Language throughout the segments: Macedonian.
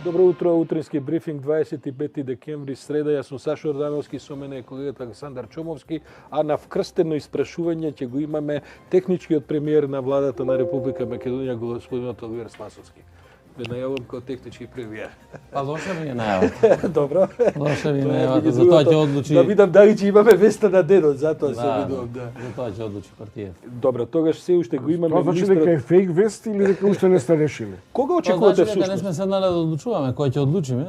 Добро утро, утрински брифинг 25 декември, среда. Јас сум Сашо Ордановски, со мене е колегата Александар Чомовски, а на вкрстено испрашување ќе го имаме техничкиот премиер на владата на Република Македонија, господинот Оливер Спасовски. Ве најавам како технички премиер. Па лоша ми е најавата. Добро. Лоша ми е најавата, затоа ќе одлучи. Да видам дали ќе имаме веста на денот, затоа се видувам, да. Затоа ќе одлучи партијата. Добро, тогаш се уште го имаме Тоа значи дека е фейк вест или дека уште не сте решили? Кога очекувате всушност? Дека не сме седнале да одлучуваме кој ќе одлучиме.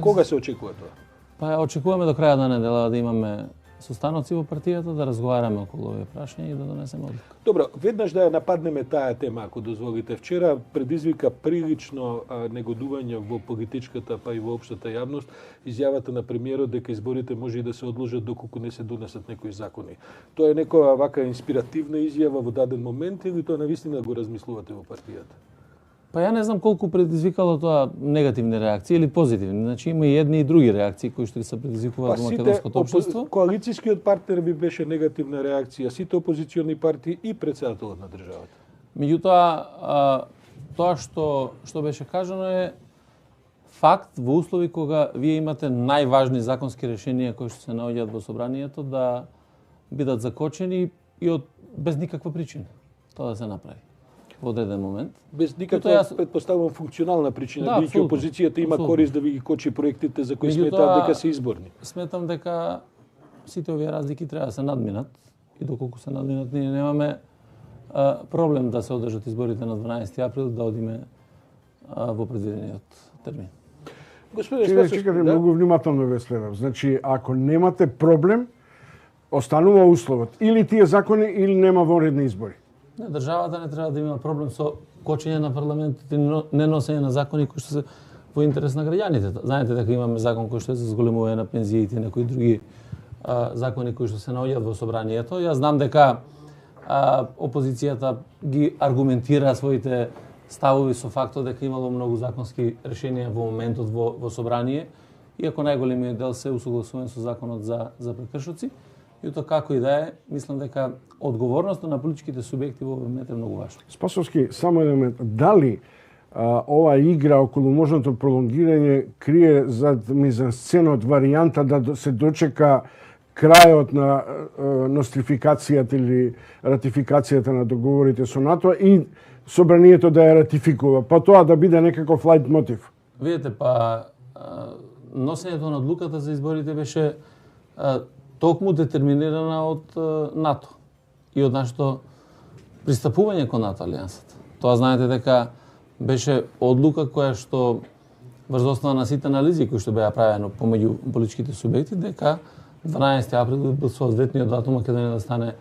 Кога се очекува тоа? Па очекуваме до крајот на недела да имаме состаноци во партијата, да разговараме околу овие прашања и да донесеме одлука. Добро, веднаш да ја нападнеме таа тема, ако дозволите. Вчера предизвика прилично негодување во политичката, па и во општата јавност, изјавата на премиерот дека изборите може и да се одложат доколку не се донесат некои закони. Тоа е некоја вака инспиративна изјава во даден момент или тоа навистина го размислувате во партијата? Па ја не знам колку предизвикало тоа негативни реакции или позитивни. Значи има и едни и други реакции кои што се предизвикуваат во македонското општество. Коалицијскиот партнер ви беше негативна реакција, сите опозициони партии и претседателот на државата. Меѓутоа, тоа што беше кажано е факт во услови кога вие имате најважни законски решенија кои што се наоѓаат во собранието да бидат закочени и без никаква причина тоа да се направи во одреден момент. Без никаква, предпоставувам, функционална причина, да, бидејќи опозицијата има корист да ви ги кочи проектите за кои сметаат дека се изборни. Сметам дека сите овие разлики треба да се надминат и доколку се надминат ние немаме проблем да се одржат изборите на 12 април, да одиме во предвидениот термин. Чекате, многу внимателно ве следам. Значи, ако немате проблем, останува условот. Или тие закони, или нема вонредни избори. Не, државата не треба да има проблем со кочење на парламентот и неносење на закони кои што се во интерес на граѓаните. Знаете дека имаме закон кој што е за зголемување на пензиите и некои други закони кои што се наоѓаат во собранието. Јас знам дека опозицијата ги аргументира своите ставови со фактот дека имало многу законски решенија во моментот во собрание, иако најголемиот дел се усогласуван со законот за прекршоци. И тоа како и да е, мислам дека одговорноста на политичките субјекти во овој момент е многу важна. Спасовски, само еден момент. Дали ова игра околу можното пролонгирање крие зад мизансценот варијанта да се дочека крајот на нострификацијата или ратификацијата на договорите со НАТО и собранието да ја ратификува, па тоа да биде некаков лајт мотив? Видете, па носењето на одлуката за изборите беше токму детерминирана од НАТО и од нашето пристапување кон НАТО алијансата. Тоа знаете дека беше одлука која што врз основа на сите анализи кои што беа правено помеѓу политичките субјекти дека 12 април бил соодветниот датум Македонија да стане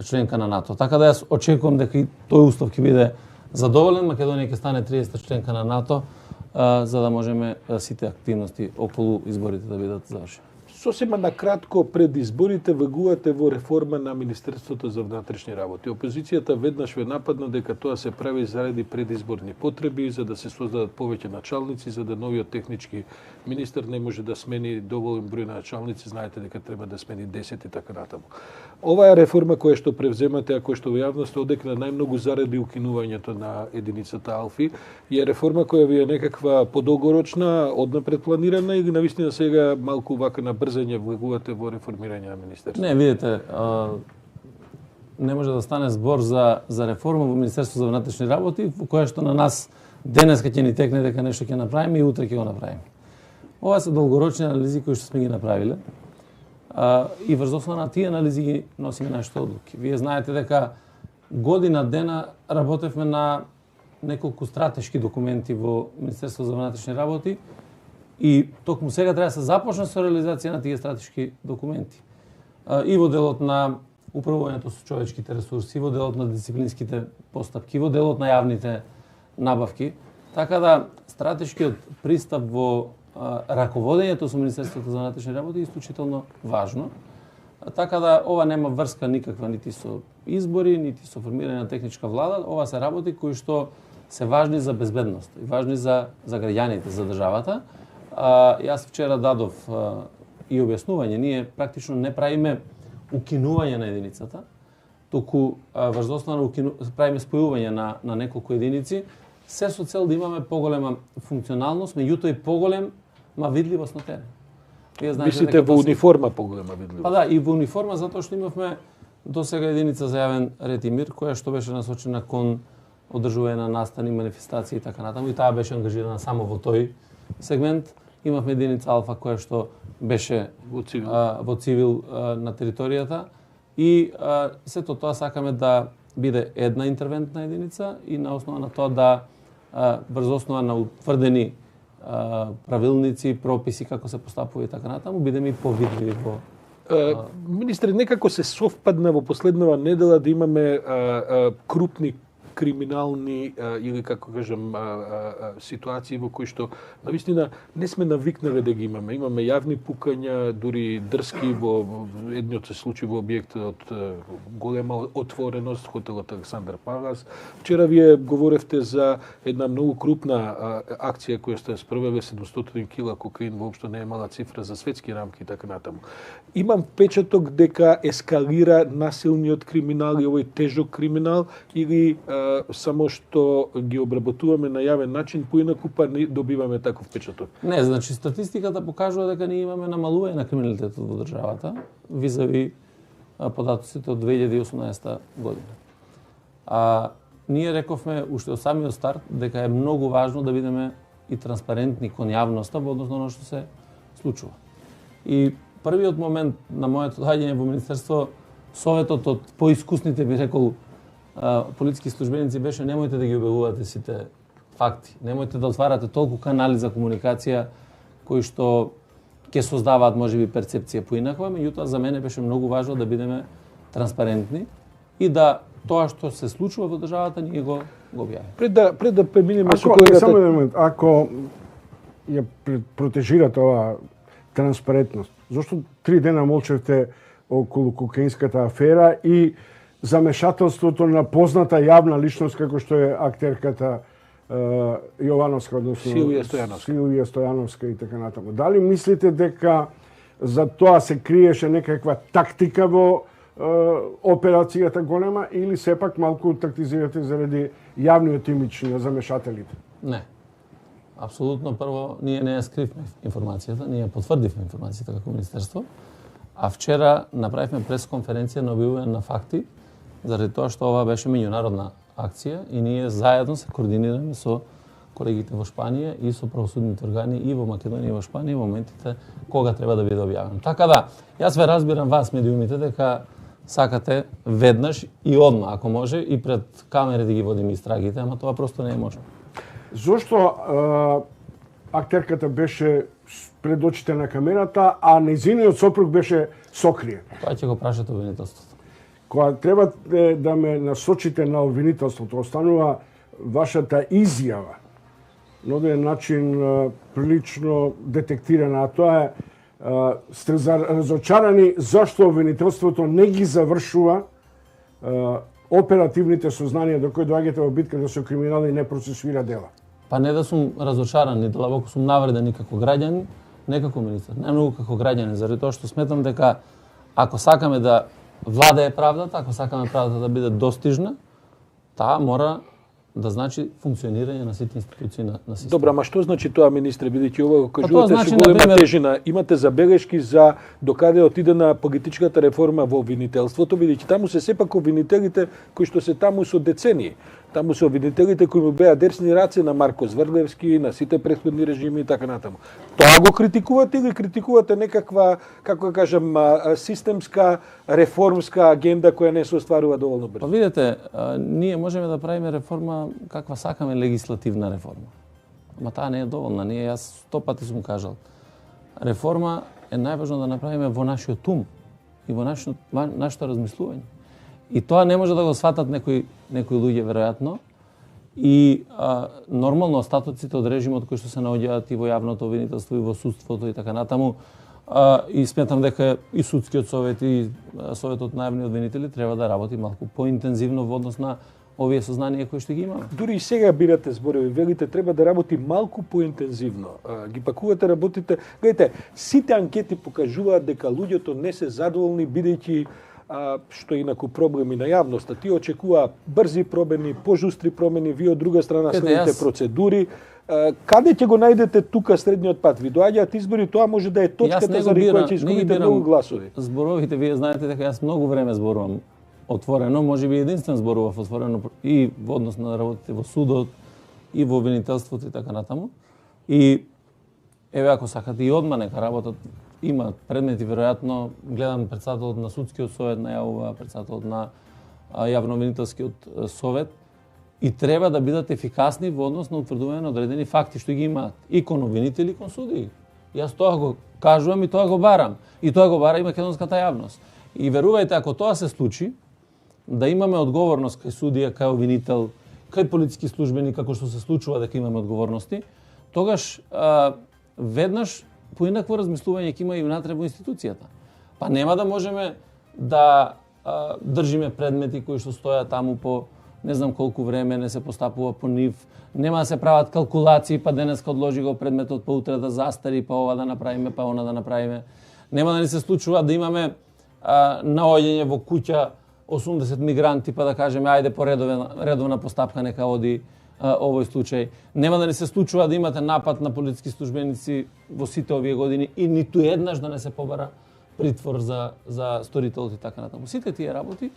членка на НАТО. Така да јас очекувам дека и тој услов ќе биде задоволен, Македонија ќе стане 30-та членка на НАТО, за да можеме сите активности околу изборите да бидат завршени. Сосема накратко, пред изборите вегувате во реформа на Министерството за внатрешни работи. Опозицијата веднаш ве нападна дека тоа се прави заради предизборни потреби, за да се создадат повеќе началници, за да новиот технички министер не може да смени доволен број началници, знаете дека треба да смени 10 и така натаму. Оваа реформа која што превземате, а која што во јавност одекна најмногу заради укинувањето на единицата Алфи, е реформа која ви е некаква подолгорочна, однапред планирана или навистина сега малку вака на брзање влегувате во реформирање на министерството? Не, видите, не може да стане збор за реформа во Министерството за внатрешни работи, во која што на нас денеска ќе ни текне дека нешто ќе направиме и утре ќе го направиме. Ова се долгорочни анализи кои што сме ги направиле. И врз основа на тие анализи ги носиме нашите одлуки. Вие знаете дека година дена работевме на неколку стратешки документи во Министерството за внатрешни работи и токму сега треба да се започне со реализација на тие стратешки документи. И во делот на управувањето со човечките ресурси, во делот на дисциплинските постапки, во делот на јавните набавки. Така да стратешкиот пристап во раководењето со Министерството за внатрешни работи е исклучително важно. Така да ова нема врска никаква нити со избори, нити со формирање на техничка влада. Ова се работи кои што се важни за безбедност и важни за граѓаните, за државата. Јас вчера дадов и објаснување. Ние практично не правиме укинување на единицата, туку врз основа на правиме спојување на неколку единици, се со цел да имаме поголема функционалност, меѓутоа и поголема видливост на терен. Вие знаете Мислите во униформа поголема видливост? Па да, и во униформа затоа што имавме досега единица за јавен ред и мир која што беше насочена кон одржување на настани, манифестации и така натаму, и таа беше ангажирана само во тој сегмент. Имавме единица Алфа која што беше во цивил на територијата и сето тоа сакаме да биде една интервентна единица и на основа на тоа да врз основа на утврдени правилници, прописи како се постапува и така натаму, бидеме и повидливи во Министре, некако се совпадна во последнава недела да имаме крупни криминални или како кажам ситуации во кои што навистина не сме навикнале да ги имаме. Имаме јавни пукања, дури дрски во едниот се случи во објектот голема отвореност, хотелот Александар Палас. Вчера вие говоревте за една многу крупна акција која што спроведе 700 кила кокаин, воопшто не е мала цифра за светски рамки и така натаму. Имам печаток дека ескалира насилниот криминал и овој тежок криминал или само што ги обработуваме на јавен начин, поинаку па не добиваме таков печаток? Не, значи статистиката покажува дека ние имаме намалување на криминалитетот во државата визави податоците од 2018 година. Ние рековме уште од самиот старт дека е многу важно да бидеме и транспарентни кон јавноста во однос на оно што се случува. И првиот момент на моето доаѓање во министерство, советот од поискусните, би рекол, полициски службеници беше немојте да ги објавувате сите факти, немојте да отварате толку канали за комуникација кои што ќе создаваат можеби перцепција поинаква, меѓутоа за мене беше многу важно да бидеме транспарентни и да тоа што се случува во државата ние го објавиме. Пред да преминеме со колегата, само еден момент, ако ја протежирате оваа транспарентност, зошто 3 дена молчевте околу кокаинската афера и замешателството на позната јавна личност како што е актерката Јовановска, односно Силвија Стојановска и така натаму. Дали мислите дека за тоа се криеше некаква тактика во операцијата голема или сепак малку тактизирате заради јавниот имидж на замешателите? Не. Апсолутно прво ние не ја скривме информацијата, ние ја потврдивме информацијата како министерство, а вчера направивме пресконференција на објавување на факти заради тоа што ова беше меѓународна акција и ние заедно се координираме со колегите во Шпанија и со правосудните органи и во Македонија и во Шпанија во моментите кога треба да биде објавено. Така да, јас ве разбирам вас медиумите дека сакате веднаш и одма, ако може, и пред камери да ги водиме истрагите, ама тоа просто не е можно. Зошто актерката беше пред очите на камерата, а нејзиниот сопруг беше сокриен? Тоа ќе го прашате обвинителството. Кога треба да ме насочите на обвинителството, останува вашата изјава на оден начин прилично детектирана, а тоа е сте разочарани зашто обвинителството не ги завршува оперативните сознанија до кои доаѓате во битката со криминал и не процесуира дела. Па не да сум разочаран, ни длабоко сум навреден и како граѓанин, не како министер, најмногу како граѓанин, заради тоа што сметам дека ако сакаме да владее правдата, ако сакаме правдата да биде достижна, таа мора да значи функционирање на сите институции на системот. Добро, ама што значи тоа, министре, бидејќи ова го кажувате со голема тежина, имате забелешки за докаде отиде на политичката реформа во обвинителството, бидејќи таму се сепак обвинителите кои што се таму со децении. Таму се обвинителите кои му беа десни раце на Марко Зврлевски, на сите претходни режими и така натаму. Тоа го критикувате или критикувате некаква, како да кажам, системска, реформска агенда која не се остварува доволно брзо? Па видете, ние можеме да правиме реформа каква сакаме, легислативна реформа. Ама таа не е доволна. Ние, јас 100 пати сум кажал, реформа е најважно да направиме во нашиот ум и во нашето размислување. И тоа не може да го сватат некои луѓе веројатно. И нормално остатоците од режимот кои што се наоѓаат и во јавното обвинителство и во судството и така натаму, и сметам дека и судскиот совет и советот на јавни обвинители треба да работи малку поинтензивно во однос на овие сознанија кои што ги имаме. Дури и сега бирате зборови, велите треба да работи малку поинтензивно. Ги пакувате, работите. Гледайте, сите анкети покажуваат дека луѓето не се задоволни бидејќи што е инаку проблеми на јавноста. Тие очекува брзи промени, пожустри промени, вие од друга страна следите процедури. Каде ќе го најдете тука средниот пат? Ви доаѓаат избори, тоа може да е точката заради која ќе изгубите многу гласови. Зборовите, вие знаете дека јас многу време зборувам отворено, може би единствен зборував отворено и во однос на работите во судот, и во обвинителството и така натаму. И еве ако сакате и одма нека работат, има предмети веројатно, гледам председателот на судскиот совет најавува, председателот на јавно-обвинителскиот совет, и треба да бидат ефикасни во однос на утврдување на одредени факти што ги имаат и кон обвинители и кон судии. Јас тоа го кажувам и тоа го барам. И тоа го бара и македонската јавност. И верувајте, ако тоа се случи, да имаме одговорност кај судија, кај обвинител, кај полициски службеник, како што се случува дека имаме одговорности, тогаш веднаш поинакво размислување ќе има и внатре во институцијата. Па нема да можеме да држиме предмети кои што стојат таму по не знам колку време, не се постапува по нив, нема да се прават калкулации, па денеска одложи го предметот, па утре да застари, па ова да направиме, па она да направиме. Нема да ни се случува да имаме наоѓање во куќа 80 мигранти, па да кажеме ајде по редовна постапка нека оди овој случај. Нема да ни се случува да имате напад на полициски службеници во сите овие години и ниту еднаш да не се побара притвор за сторителот и така натаму. Сите тие работи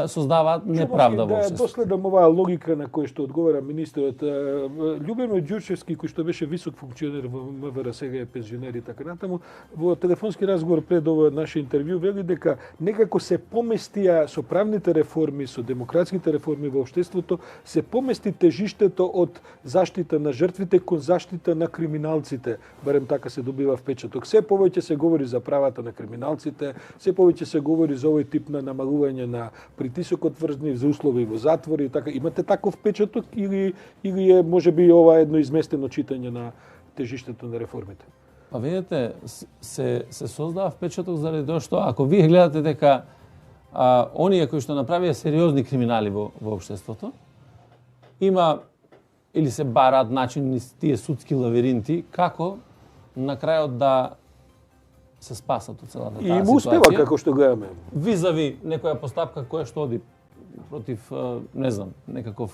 создаваат неправда во општеството. Да доследам оваа логика на која што одговара министерот. Љубено Ѓурчевски, кој што беше висок функционер во МВР, сега е пензионер и така натаму, во телефонски разговор пред ова наше интервју вели дека некако се поместија со правните реформи, со демократските реформи во општеството, се помести тежиштето од заштита на жртвите кон заштита на криминалците. Барем така се добива впечаток. Се повеќе се говори за правата на криминалците, се повеќе се говори за овој тип на намалување на притисокот врз нив, за услови во затвори и така. Имате таков впечаток или е можеби ова едно изместено читање на тежиштето на реформите? Па видите, се создава впечаток заради тоа што ако вие гледате дека оние кои што направија сериозни криминали во општеството, има или се бараат начини тие судски лавиринти како на крајот да се спасат од целата таа ситуација. И му успева како што гледаме. Визави некоја постапка која што оди против, не знам, некаков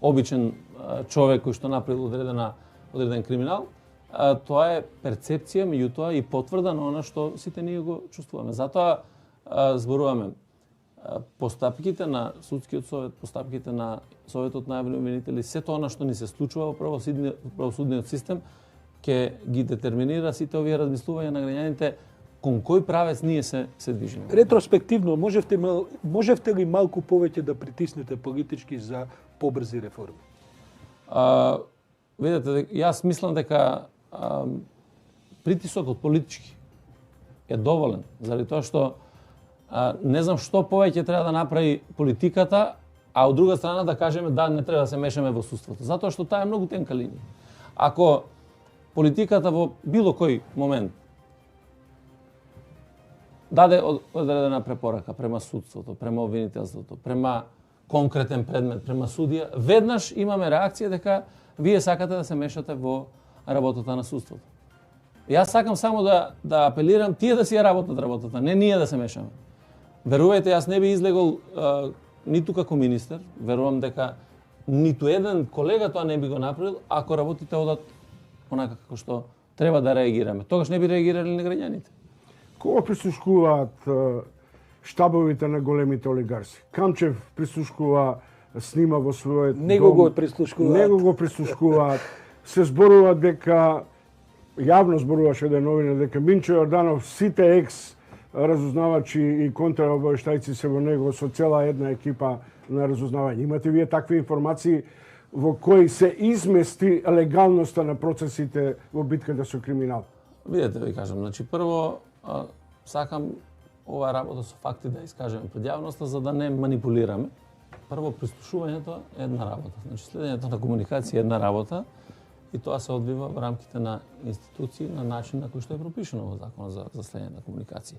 обичен човек кој што направил одреден криминал, тоа е перцепција, меѓутоа и потврда на она што сите ние го чувствуваме. Затоа зборуваме постапките на судскиот совет, постапките на советот на јавни обвинители, сето она што ни се случува во правосудниот систем ќе ги детерминира сите овие размислувања на граѓаните кон кој правец ние се движиме. Ретроспективно, можевте ли малку повеќе да притиснете политички за побрзи реформи? Видете, јас мислам дека притисокот политички е доволен, заради тоа што не знам што повеќе треба да направи политиката, а од друга страна да кажеме да не треба да се мешаме во судството, затоа што таа е многу тенка линија. Ако политиката во било кој момент даде одредена препорака према судството, према обвинителството, према конкретен предмет, према судија, веднаш имаме реакција дека вие сакате да се мешате во работата на судството. Јас сакам само да апелирам тие да си ја работат работата, не ние да се мешаме. Верувајте, јас не би излегол ниту како министер, верувам дека ниту еден колега тоа не би го направил ако работите одат онака како што треба да реагираме. Тогаш не би реагирале на граѓаните. Кога прислушкуваат штабовите на големите олигарси? Камчев прислушкува, снима во својот дом. Него го прислушкуваат. Се зборува дека, јавно зборуваше еден новина, дека Минчо Јорданов, сите екс разузнавачи и контраобавештајци се во него со цела една екипа на разузнавање. Имате вие такви информации во кои се измести легалноста на процесите во битката со криминал? Видете, ви кажам, значи прво сакам оваа работа со факти да искажеме пред јавноста за да не манипулираме. Прво прислушувањето е една работа, значи следењето на комуникација е една работа и тоа се одвива во рамките на институции на начин на кој што е пропишано во Законот за следење на комуникација.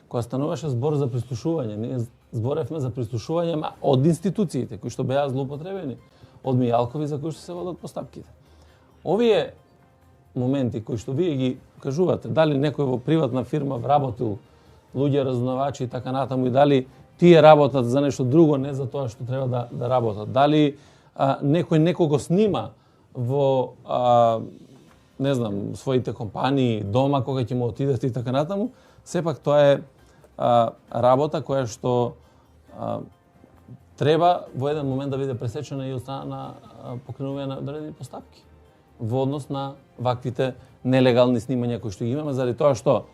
Кога стануваше збор за прислушување, ние зборевме за прислушување од институциите кои што беа злоупотребени, од Мијалкови за кои што се водат постапките. Овие моменти кои што вие ги кажувате, дали некој во приватна фирма вработил луѓе разузнавачи и така натаму, и дали тие работат за нешто друго, не за тоа што треба да работат. Дали некој некого снима во не знам, своите компании, дома кога ќе му отидете и така натаму, сепак тоа е работа која што треба во еден момент да биде пресечена и од страна на покренување на одредени постапки во однос на ваквите нелегални снимања кои што ги имаме, заради тоа што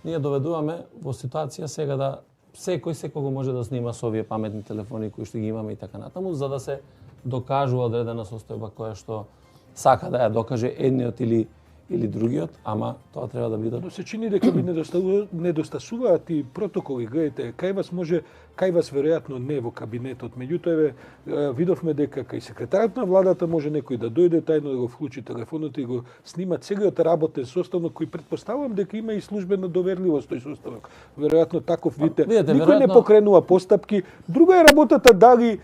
ние доведуваме во ситуација сега да секој секого може да снима со овие паметни телефони кои што ги имаме и така натаму, за да се докажува одредена состојба која што сака да ја докаже едниот или другиот, ама тоа треба да биде. Но се чини дека би недостасуваат и протоколи. Гледате, кај вас веројатно не во кабинетот. Меѓутоа видовме дека кај секретарот на владата може некој да дојде тајно да го вклучи телефонот и го снима целиот работен составок, кој претпоставам дека има и службена доверливост тој составок. Веројатно таков видите. Никој не покренува постапки. Друга е работата дали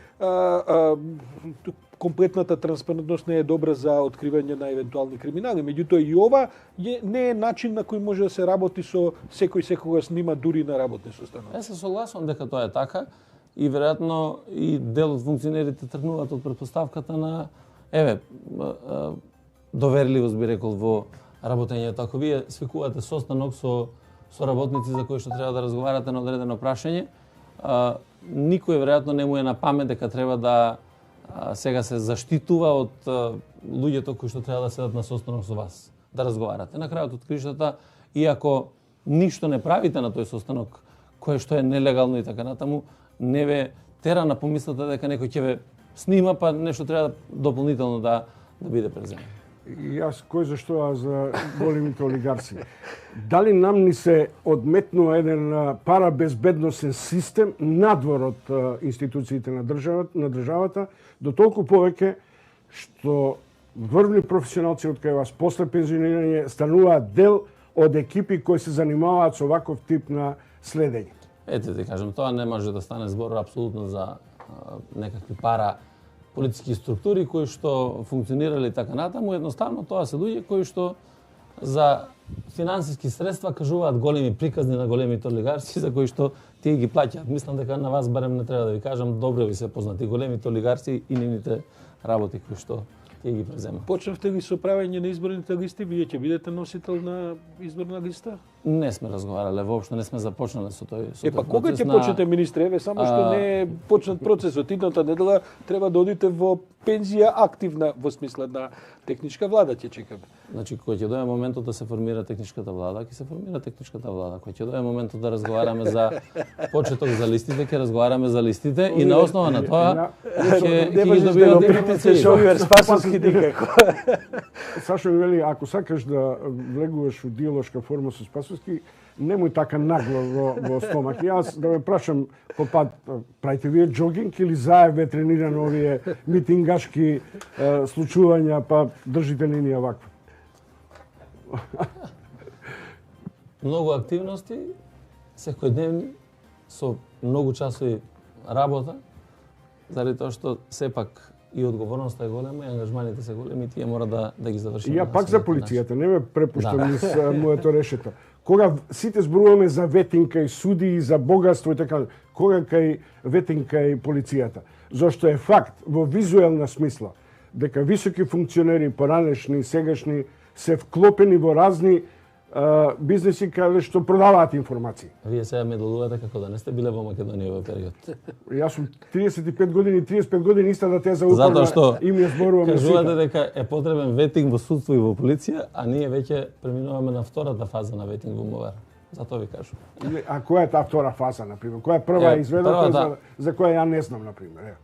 комплетната транспарентност не е добра за откривање на евентуални криминали. Меѓутоа и ова не е начин на кој може да се работи со секој секогаш снима дури на работни состаноци. Јас се согласувам дека тоа е така и веројатно и дел од функционерите тргнуваат од претпоставката на доверливост, би рекол, во работењето. Ако вие свикувате состанок со работници за кои што треба да разговарате на одредено прашање, никој веројатно не му е на памет дека треба да сега се заштитува од луѓето кои што треба да седат на состанок со вас, да разговарате. На крајот од кришата, иако ништо не правите на тој состанок, кое што е нелегално и така натаму, не ве тера на помислата дека некој ќе ве снима, па нешто треба дополнително да биде преземено. Јас кој зашто за големите олигарси. Дали нам ни се одметнува еден парабезбедносен систем надвор од институциите на државата, до толку повеќе што врвни професионалци од кај вас после пензионирање стануваат дел од екипи кои се занимаваат со ваков тип на следење. Ете ти кажам, тоа не може да стане збор апсолутно за некакви полициски структури кои што функционирале и така натаму, едноставно тоа се луѓе кои што за финансиски средства кажуваат големи приказни на големите олигарси за кои што тие ги плаќаат. Мислам дека на вас барем не треба да ви кажам, добро ви се познати големите олигарси и нивните работи кои што тие ги преземат. Почнавте ли со правење на изборните листи? Вие ќе бидете носител на изборна листа? Не сме разговарале, воопшто не сме започнале со тој процес. Кога ќе почнете, министре? Еве само што не е почнат процесот. Идната недела треба да одите во пензија активна во смисла на техничка влада ќе чекаме. Значи, кој ќе дое моментот да се формира техничката влада, ќе се формира техничката влада. Кој ќе дое моментот да разговараме за почеток за листите, ќе разговараме за листите и на основа на тоа ќе ги добиваме информации. Сашо вели, ако сакаш да влегуваш во диалошка форма со Спасовски, немој така нагло во стомак. Јас да ме прашам по пат, правите вие джогинг или заебе трениран овие митингашки случувања, па држите линија ваква? Многу активности, секојдневни, со многу часови работа, заради тоа што сепак и одговорноста е голема, и ангажманите се големи, тие мора да ги завршиме. Ја пак за полицијата, не ме препуштам низ моето решето. Кога сите зборуваме за ветинка и суди и за богатство и така, кога кај ветинка и полицијата? Зошто е факт во визуелна смисла дека високи функционери, поранешни и сегашни, се вклопени во разни бизнеси каде што продаваат информации. Вие сега ме делувате како да не сте биле во Македонија во период. Јас сум 35 години иста да те за управа и ми зборуваме сите. Кажувате дека е потребен ветинг во судство и во полиција, а ние веќе преминуваме на втората фаза на ветинг во МВР. Затоа ви кажувам. А која е таа втора фаза, например? Која е прва изведата за која ја не знам, например?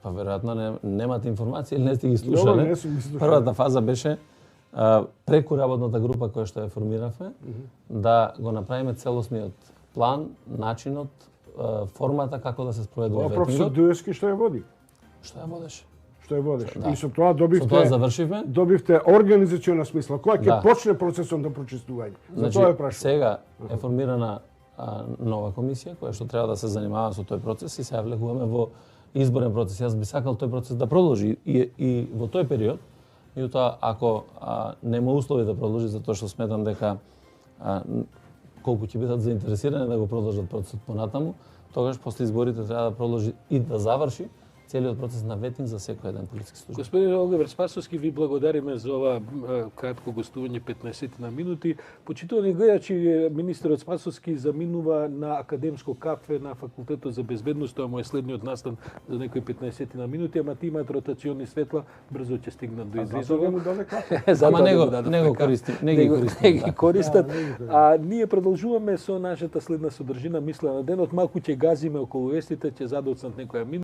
Па веројатно немате информации или не сте ги слушале. Првата фаза беше преку работната група која што ја формиравме, да го направиме целосниот план, начинот, формата како да се спроведува ветингот. Професор Дуевски што ја води? Што ја водеше? Што ја водеше? Да. И со тоа добивте... Со тоа завршивме. Добивте организациона смисла. Која ќе почне процесот на прочистување? За тоа ја прашувам. Сега е формирана нова комисија која што треба да се занимава со тој процес и сега влегуваме во изборен процес. Јас би сакал тој процес да продолжи и во тој период. Меѓутоа, ако нема услови да продолжи, затоа што сметам дека колку ќе бидат заинтересирани да го продолжат процесот понатаму, тогаш после изборите треба да продолжи и да заврши целиот процес на ветинг за секој еден полициски службеник. Господин Оливер Спасовски, ви благодариме за ова кратко гостување 15 на минути. Почитувани гледачи, министерот Спасовски заминува на академско кафе на факултетот за безбедност, тоа му е следниот настан за некои 15 на минути, ама ти имаат ротациони светла, брзо ќе стигнат до излизова. Ама не го користим, не ги користим. Не ги користат. А ние продолжуваме со нашата следна содржина мисла на денот, малку ќе газиме околу вестите, ќе задоцнат некоја минута.